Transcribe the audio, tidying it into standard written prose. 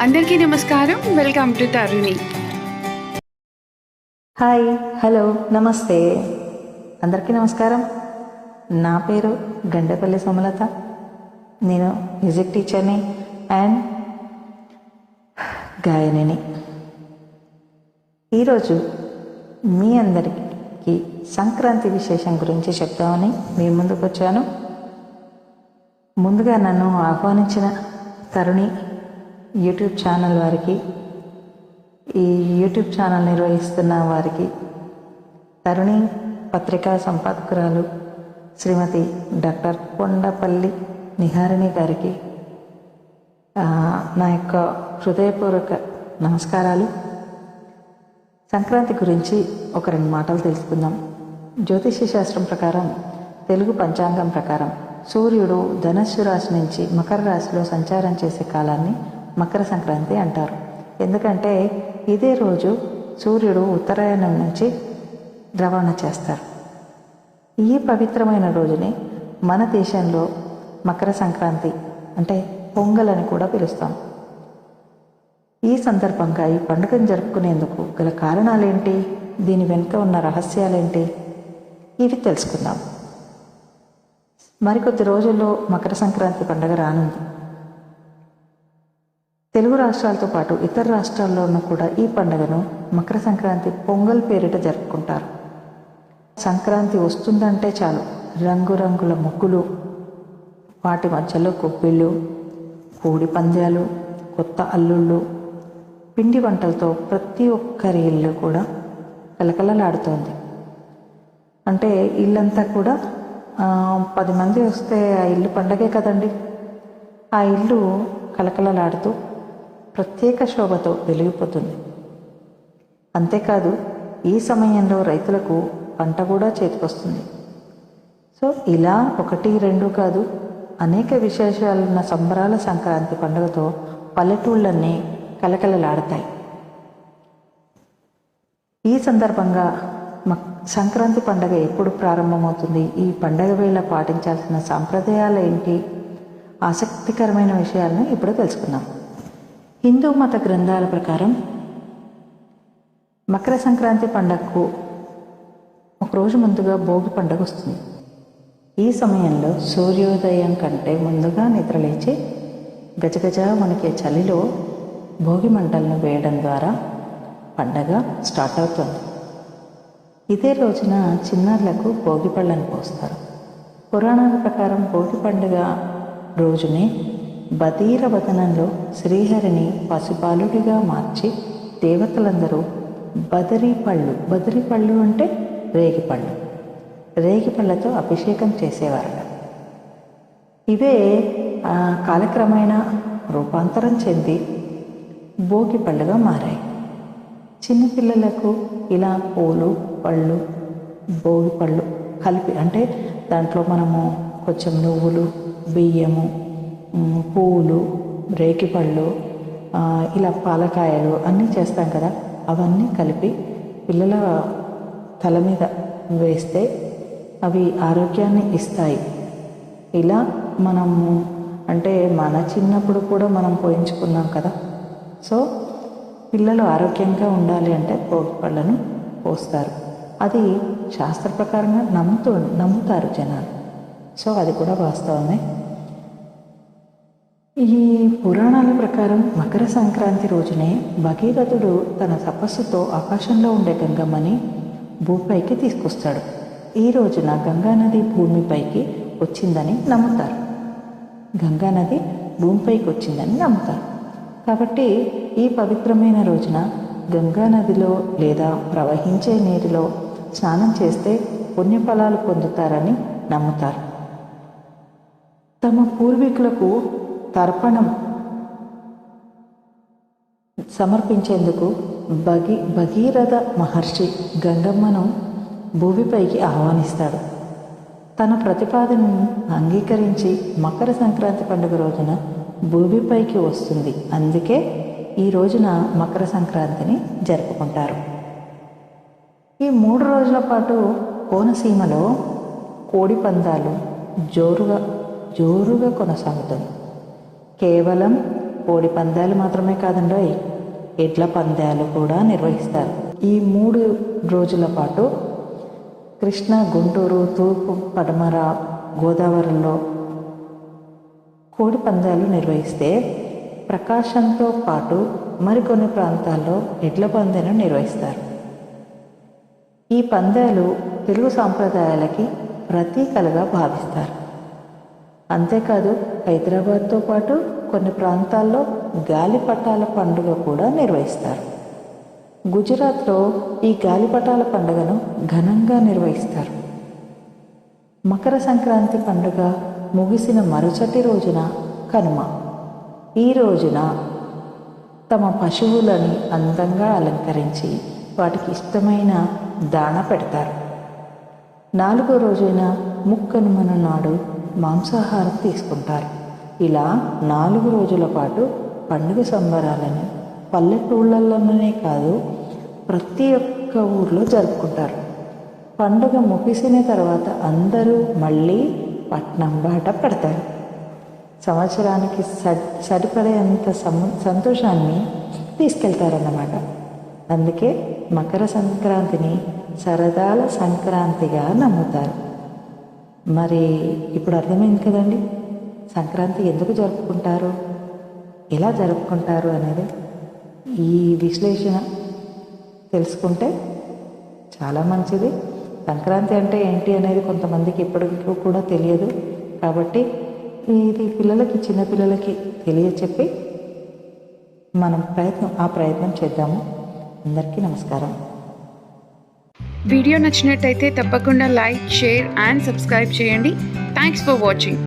అందరికీ నమస్కారం. Welcome to Taruni. Hi, hello, నమస్తే. అందరికీ నమస్కారం. నా పేరు గండేపల్లి సుమలత. నేను మ్యూజిక్ టీచర్ని అండ్ గాయనిని. ఈరోజు మీ అందరికీ సంక్రాంతి విశేషం గురించి చెప్తామని మీ ముందుకు వచ్చాను. ముందుగా నన్ను ఆహ్వానించిన తరుణి యూట్యూబ్ ఛానల్ వారికి, ఈ యూట్యూబ్ ఛానల్ నిర్వహిస్తున్న వారికి, తరుణి పత్రికా సంపాదకురాలు శ్రీమతి డాక్టర్ కొండపల్లి నిహారిణి గారికి నా యొక్క హృదయపూర్వక నమస్కారాలు. సంక్రాంతి గురించి ఒక 2 మాటలు తెలుసుకుందాం. జ్యోతిష్య శాస్త్రం ప్రకారం, తెలుగు పంచాంగం ప్రకారం సూర్యుడు ధనస్సు రాశి నుంచి మకర రాశిలో సంచారం చేసే కాలాన్ని మకర సంక్రాంతి అంటారు. ఎందుకంటే ఇదే రోజు సూర్యుడు ఉత్తరాయణం నుంచి రవాణా చేస్తారు. ఈ పవిత్రమైన రోజుని మన దేశంలో మకర సంక్రాంతి అంటే పొంగల్ అని కూడా పిలుస్తాం. ఈ సందర్భంగా ఈ పండుగను జరుపుకునేందుకు గల కారణాలేంటి, దీని వెనుక ఉన్న రహస్యాలేంటి, ఇవి తెలుసుకుందాం. మరికొద్ది రోజుల్లో మకర సంక్రాంతి పండుగ రానుంది. తెలుగు రాష్ట్రాలతో పాటు ఇతర రాష్ట్రాల్లోనూ కూడా ఈ పండుగను మకర సంక్రాంతి పొంగల్ పేరిట జరుపుకుంటారు. సంక్రాంతి వస్తుందంటే చాలు రంగురంగుల ముగ్గులు, వాటి మధ్యలో కొబ్బిళ్ళు, కోడి పందాలు, కొత్త అల్లుళ్ళు, పిండి వంటలతో ప్రతి ఒక్కరి ఇల్లు కూడా కలకలలాడుతోంది. అంటే ఇల్లంతా కూడా 10 మంది వస్తే ఆ ఇల్లు పండగే కదండి. ఆ ఇల్లు కలకలలాడుతూ ప్రత్యేక శోభతో వెలిగిపోతుంది. అంతేకాదు ఈ సమయంలో రైతులకు పంట కూడా చేతికొస్తుంది. సో ఇలా 1, 2 కాదు, అనేక విశేషాలున్న సంబరాల సంక్రాంతి పండుగతో పల్లెటూళ్ళన్నీ కలకలలాడతాయి. ఈ సందర్భంగా సంక్రాంతి పండుగ ఎప్పుడు ప్రారంభమవుతుంది, ఈ పండుగ వేళ పాటించాల్సిన సాంప్రదాయాలు ఏంటి, ఆసక్తికరమైన విషయాలను ఇప్పుడు తెలుసుకుందాం. హిందూ మత గ్రంథాల ప్రకారం మకర సంక్రాంతి పండుగకు ఒకరోజు ముందుగా భోగి పండుగ వస్తుంది. ఈ సమయంలో సూర్యోదయం కంటే ముందుగా నిద్రలేచి గజగజ వణికే చలిలో భోగి మంటలను వేయడం ద్వారా పండగ స్టార్ట్ అవుతుంది. ఇదే రోజున చిన్నారులకు భోగి పళ్ళను పోస్తారు. పురాణాల ప్రకారం భోగి పండుగ రోజునే బదీర వదనంలో శ్రీహరిని పసిపాలుడిగా మార్చి దేవతలందరూ బదరి పళ్ళు అంటే రేగిపళ్ళతో అభిషేకం చేసేవారట. ఇవే కాలక్రమేణా రూపాంతరం చెంది భోగి పళ్ళుగా మారాయి. చిన్నపిల్లలకు ఇలా పూలు, పళ్ళు, భోగి పళ్ళు కలిపి, అంటే దాంట్లో మనము కొంచెం నువ్వులు, బియ్యము, పువ్వులు, రేగిపళ్ళు, ఇలా పాలకాయలు అన్నీ చేస్తాం కదా, అవన్నీ కలిపి పిల్లల తల మీద వేస్తే అవి ఆరోగ్యాన్ని ఇస్తాయి. ఇలా మనము అంటే మన చిన్నప్పుడు కూడా మనం పోయించుకున్నాం కదా. సో పిల్లలు ఆరోగ్యంగా ఉండాలి అంటే భోగి పళ్ళను పోస్తారు. అది శాస్త్ర ప్రకారంగా నమ్ముతారు జనాలు. సో అది కూడా వాస్తవమే. ఈ పురాణాల ప్రకారం మకర సంక్రాంతి రోజునే భగీరథుడు తన తపస్సుతో ఆకాశంలో ఉండే గంగమ్మని భూమిపైకి తీసుకొస్తాడు. ఈ రోజున గంగానది భూమిపైకి వచ్చిందని నమ్ముతారు. గంగానది భూమిపైకి వచ్చిందని నమ్ముతారు. కాబట్టి ఈ పవిత్రమైన రోజున గంగానదిలో లేదా ప్రవహించే నీటిలో స్నానం చేస్తే పుణ్యఫలాలు పొందుతారని నమ్ముతారు. తమ పూర్వీకులకు తర్పణం సమర్పించేందుకు భగీరథ మహర్షి గంగమ్మను భూమిపైకి ఆహ్వానిస్తాడు. తన ప్రతిపాదనను అంగీకరించి మకర సంక్రాంతి పండుగ రోజున భూమిపైకి వస్తుంది. అందుకే ఈ రోజున మకర సంక్రాంతిని జరుపుకుంటారు. ఈ 3 రోజుల పాటు కోనసీమలో కోడి పందాలు జోరుగా కొనసాగుతుంది. కేవలం కోడి పందాలు మాత్రమే కాదండోయ్, ఎడ్ల పందాలు కూడా నిర్వహిస్తారు. ఈ 3 రోజుల పాటు కృష్ణా, గుంటూరు, తూర్పు, పడమర గోదావరిలో కోడి పందాలు నిర్వహిస్తే, ప్రకాశంతో పాటు మరికొన్ని ప్రాంతాల్లో ఎడ్ల పందాలను నిర్వహిస్తారు. ఈ పందాలు తెలుగు సాంప్రదాయాలకి ప్రతీకలుగా భావిస్తారు. అంతేకాదు, హైదరాబాద్తో పాటు కొన్ని ప్రాంతాల్లో గాలిపటాల పండుగ కూడా నిర్వహిస్తారు. గుజరాత్లో ఈ గాలిపటాల పండుగను ఘనంగా నిర్వహిస్తారు. మకర సంక్రాంతి పండుగ ముగిసిన మరుసటి రోజున కనుమ. ఈ రోజున తమ పశువులని అందంగా అలంకరించి వాటికి ఇష్టమైన దాణ పెడతారు. 4వ రోజైన ముక్కనుమన నాడు మాంసాహారం తీసుకుంటారు. ఇలా 4 రోజుల పాటు పండుగ సంబరాలను పల్లెటూళ్ళలోనే కాదు, ప్రతి ఒక్క ఊర్లో జరుపుకుంటారు. పండుగ ముగిసిన తర్వాత అందరూ మళ్ళీ పట్నం బాట పడతారు. సంవత్సరానికి సరిపడేంత సంతోషాన్ని తీసుకెళ్తారన్నమాట. అందుకే మకర సంక్రాంతిని సరదాల సంక్రాంతిగా నమ్ముతారు. మరి ఇప్పుడు అర్థమైంది కదండి, సంక్రాంతి ఎందుకు జరుపుకుంటారు, ఎలా జరుపుకుంటారు అనేది. ఈ విశ్లేషణ తెలుసుకుంటే చాలా మంచిది. సంక్రాంతి అంటే ఏంటి అనేది కొంతమందికి ఇప్పటికీ కూడా తెలియదు. కాబట్టి ఇది చిన్నపిల్లలకి తెలియచెప్పి మనం ప్రయత్నం చేద్దాము. అందరికీ నమస్కారం. వీడియో నచ్చినట్టయితే తప్పకుండా లైక్, షేర్ అండ్ సబ్స్క్రైబ్ చేయండి. Thanks for watching.